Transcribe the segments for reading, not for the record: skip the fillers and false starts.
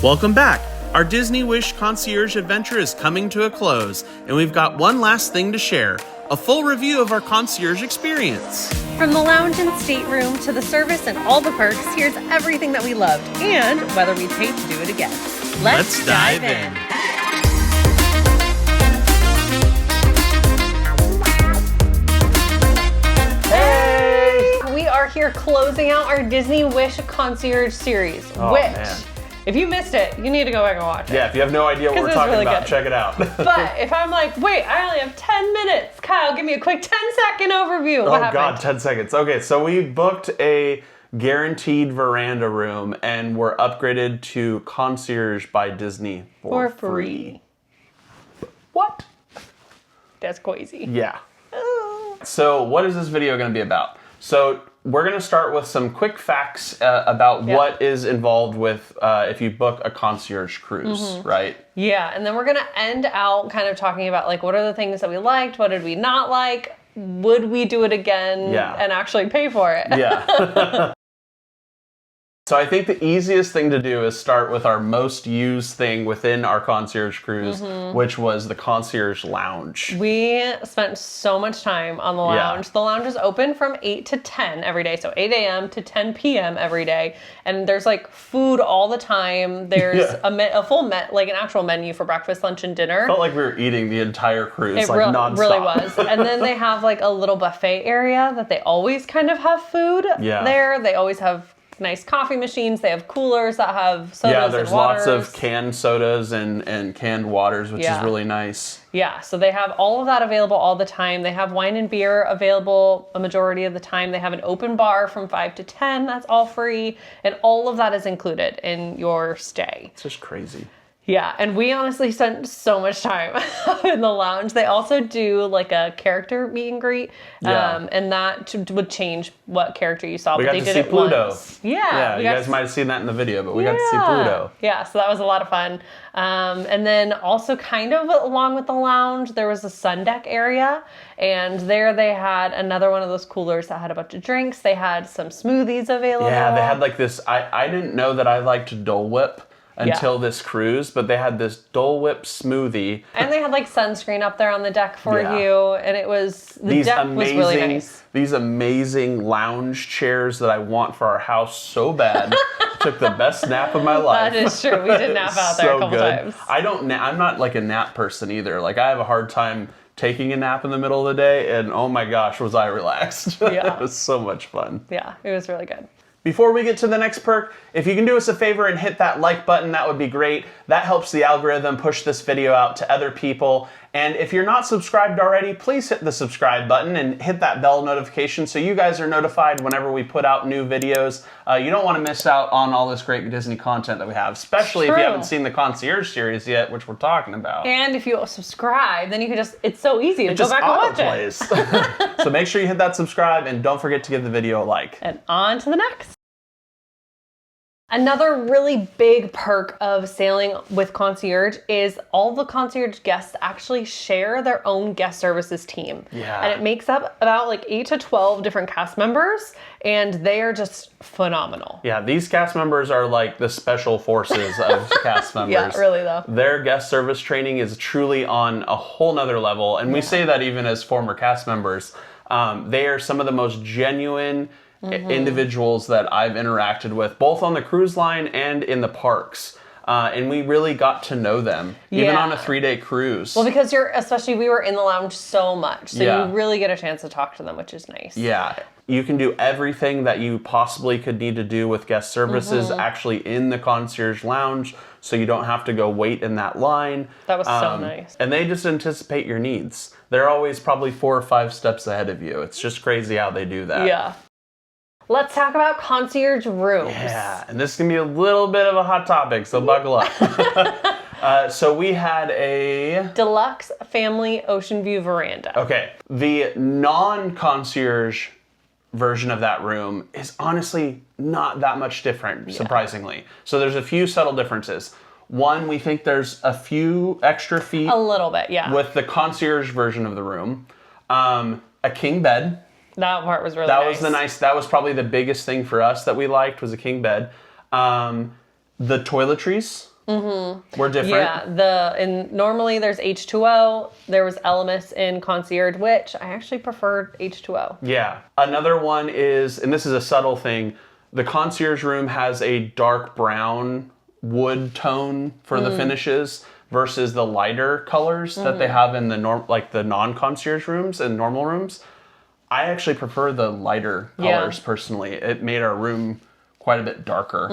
Welcome back. Our Disney Wish Concierge adventure is coming to a close, and we've got one last thing to share, a full review of our concierge experience. From the lounge and stateroom to the service and all the perks, here's everything that we loved and whether we'd pay to do it again. Let's dive in. Hey! We are here closing out our Disney Wish Concierge series, Man. If you missed it, you need to go back and watch it. Yeah, if you have no idea what we're talking really about, good. check it out. But if I'm like, wait, I only have 10 minutes. Kyle, give me a quick 10-second overview. What happened? God, 10 seconds. Okay, so we booked a guaranteed veranda room and we're upgraded to Concierge by Disney for free. What? That's crazy. Yeah. So what is this video going to be about? So we're going to start with some quick facts about what is involved with if you book a concierge cruise, right? Yeah, and then we're going to end out kind of talking about like what are the things that we liked, what did we not like, would we do it again and actually pay for it? Yeah. So I think the easiest thing to do is start with our most used thing within our concierge cruise, which was the Concierge Lounge. We spent so much time on the lounge. The lounge is open from 8 to 10 every day, so 8 a.m. to 10 p.m. every day. And there's like food all the time. There's a full like an actual menu for breakfast, lunch, and dinner. Felt like we were eating the entire cruise, It nonstop. really was. And then they have like a little buffet area that they always kind of have food there. They always have nice coffee machines. They have coolers that have sodas and waters. Yeah, there's lots of canned sodas and canned waters, which is really nice. Yeah, so they have all of that available all the time. They have wine and beer available a majority of the time. They have an open bar from 5 to 10. That's all free. And all of that is included in your stay. It's just crazy. Yeah, and we honestly spent so much time in the lounge. They also do like a character meet and greet, and that would change what character you saw. We but got they to did see it Pluto. Once. Yeah, you guys might have seen that in the video, but we got to see Pluto. Yeah, so that was a lot of fun. And then also kind of along with the lounge, there was a sun deck area, and there they had another one of those coolers that had a bunch of drinks. They had some smoothies available. Yeah, they had like this. I didn't know that I liked Dole Whip until this cruise, but they had this Dole Whip smoothie. And they had like sunscreen up there on the deck for you, and it was, the deck was really nice. These amazing lounge chairs that I want for our house so bad. Took the best nap of my life. That is true. We did nap out there a couple times. I'm not like a nap person either. Like I have a hard time taking a nap in the middle of the day, and oh my gosh, was I relaxed. Yeah. It was so much fun. Yeah, it was really good. Before we get to the next perk, if you can do us a favor and hit that like button, that would be great. That helps the algorithm push this video out to other people. And if you're not subscribed already, please hit the subscribe button and hit that bell notification so you guys are notified whenever we put out new videos. You don't want to miss out on all this great Disney content that we have, especially if you haven't seen the Concierge series yet, which we're talking about. And if you subscribe, then you can it's so easy to go back and watch it. So make sure you hit that subscribe and don't forget to give the video a like. And on to the next. Another really big perk of sailing with Concierge is all the Concierge guests actually share their own guest services team. Yeah. And it makes up about like 8 to 12 different cast members, and they are just phenomenal. Yeah, these cast members are like the special forces of cast members. Yeah, really though. Their guest service training is truly on a whole nother level, and we say that even as former cast members. They are some of the most genuine individuals that I've interacted with, both on the cruise line and in the parks. And we really got to know them, even on a 3-day cruise. Well, because especially we were in the lounge so much, so you really get a chance to talk to them, which is nice. Yeah. You can do everything that you possibly could need to do with guest services actually in the Concierge Lounge, so you don't have to go wait in that line. That was so nice. And they just anticipate your needs. They're always probably 4 or 5 steps ahead of you. It's just crazy how they do that. Yeah. Let's talk about concierge rooms. Yeah, and this is going to be a little bit of a hot topic, so buckle up. So we had a deluxe family ocean view veranda. Okay, the non-concierge version of that room is honestly not that much different, surprisingly. So there's a few subtle differences. One, we think there's a few extra feet. A little bit, yeah. With the concierge version of the room. A king bed. That part was really nice. That was probably the biggest thing for us that we liked, was a king bed. The toiletries We're different. Yeah, normally there's H2O. There was Elemis in Concierge, which I actually preferred H2O. Yeah. Another one is, and this is a subtle thing, the concierge room has a dark brown wood tone for the finishes versus the lighter colors that they have in the the non-concierge rooms and normal rooms. I actually prefer the lighter colors personally. It made our room quite a bit darker.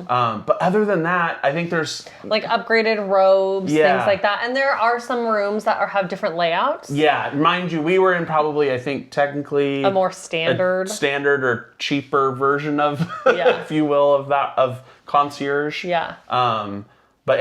But other than that, I think there's like upgraded robes, things like that. And there are some rooms that have different layouts. Yeah, mind you, we were in probably, I think, technically a more standard or cheaper version of, if you will, of concierge. Yeah. But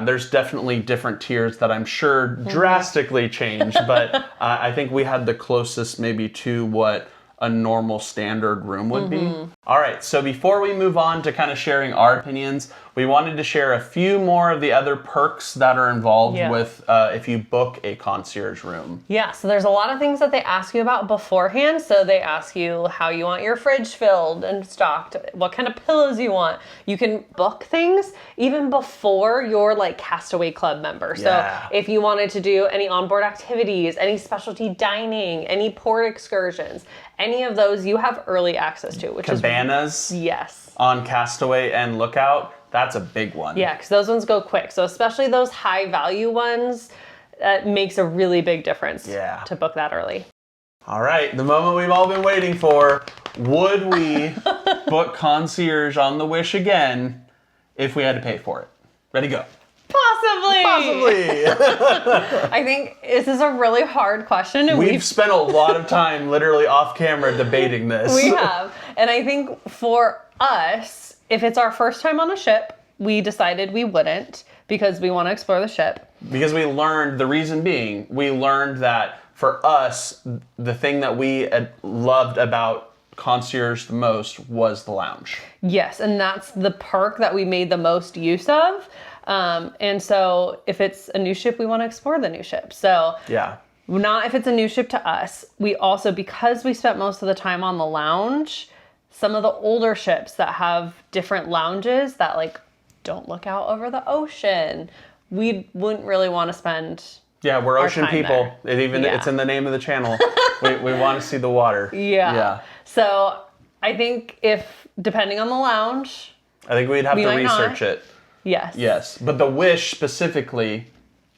there's definitely different tiers that I'm sure drastically changed. But I think we had the closest maybe to what a normal standard room would be. All right, so before we move on to kind of sharing our opinions, we wanted to share a few more of the other perks that are involved with if you book a concierge room. Yeah, so there's a lot of things that they ask you about beforehand. So they ask you how you want your fridge filled and stocked, what kind of pillows you want. You can book things even before you're like Castaway Club member. So if you wanted to do any onboard activities, any specialty dining, any port excursions, any of those you have early access to, which Cabanas is on Castaway and Lookout. That's a big one. Yeah, because those ones go quick. So especially those high value ones, that makes a really big difference to book that early. All right, the moment we've all been waiting for. Would we book concierge on the Wish again if we had to pay for it? Ready, go. Possibly. I think this is a really hard question. And we've spent a lot of time literally off camera debating this. We have. And I think for us, if it's our first time on a ship, we decided we wouldn't because we want to explore the ship. Because we learned, the reason being, we learned that for us, the thing that we loved about concierge the most was the lounge. Yes, and that's the perk that we made the most use of. And so if it's a new ship, we want to explore the new ship. So not if it's a new ship to us. We also, because we spent most of the time on the lounge, some of the older ships that have different lounges that like don't look out over the ocean, we wouldn't really want to spend we're ocean people. It's in the name of the channel. we want to see the water. So I think depending on the lounge, I think we'd have to research it. Yes. But the Wish specifically,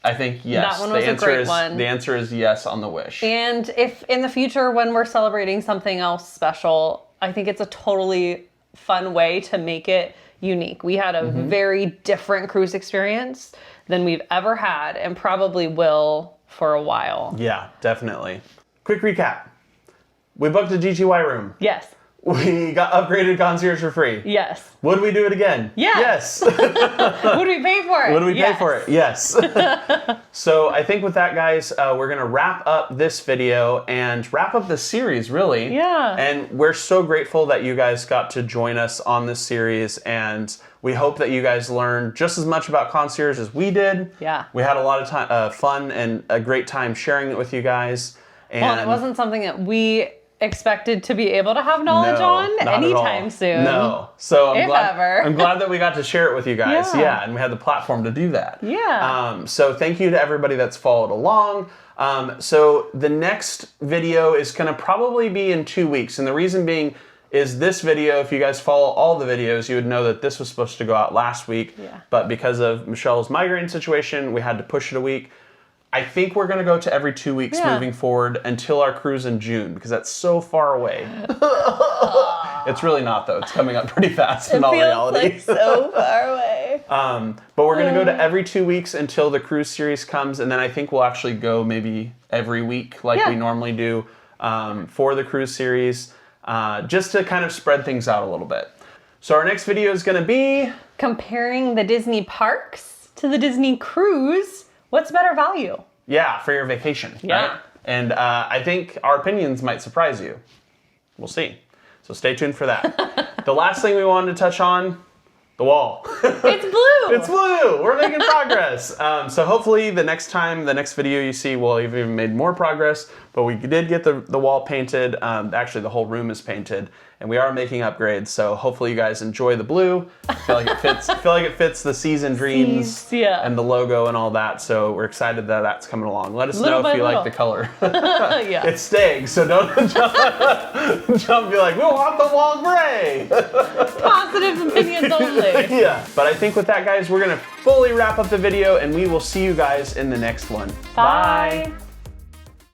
I think yes. That one was a great one. The answer is yes on the Wish. And if in the future when we're celebrating something else special, I think it's a totally fun way to make it unique. We had a very different cruise experience than we've ever had and probably will for a while. Yeah, definitely. Quick recap. We booked a GTY room. Yes. We got upgraded concierge for free. Yes. Would we do it again? Yes. Would we pay for it? Would we pay for it? Yes. So I think with that, guys, we're going to wrap up this video and wrap up the series, really. Yeah. And we're so grateful that you guys got to join us on this series. And we hope that you guys learned just as much about concierge as we did. Yeah. We had a lot of fun and a great time sharing it with you guys. And it wasn't something that we expected to be able to have knowledge on anytime soon. No. So I'm glad that we got to share it with you guys. Yeah, and we had the platform to do that. Yeah. So thank you to everybody that's followed along. So the next video is going to probably be in 2 weeks. And the reason being is this video, if you guys follow all the videos, you would know that this was supposed to go out last week. Yeah. But because of Michelle's migraine situation, we had to push it a week. I think we're going to go to every 2 weeks moving forward until our cruise in June, because that's so far away. It's really not, though. It's coming up pretty fast in all reality. It feels like so far away. But we're going to go to every 2 weeks until the cruise series comes, and then I think we'll actually go maybe every week like we normally do for the cruise series, just to kind of spread things out a little bit. So our next video is going to be comparing the Disney parks to the Disney cruise. What's better value? Yeah, for your vacation, right? And I think our opinions might surprise you. We'll see. So stay tuned for that. The last thing we wanted to touch on, the wall. It's blue. It's blue. We're making progress. So hopefully the next video you see, we'll have even made more progress. But we did get the wall painted. Actually, the whole room is painted, and we are making upgrades. So hopefully you guys enjoy the blue. I feel like it fits. I feel like it fits the season dreams and the logo and all that. So we're excited that that's coming along. Let us know if you like the color. Yeah, it's staying, so don't jump and be like, we want the wall gray. Positive opinions only. Yeah. But I think with that, guys, we're gonna fully wrap up the video, and we will see you guys in the next one. Bye.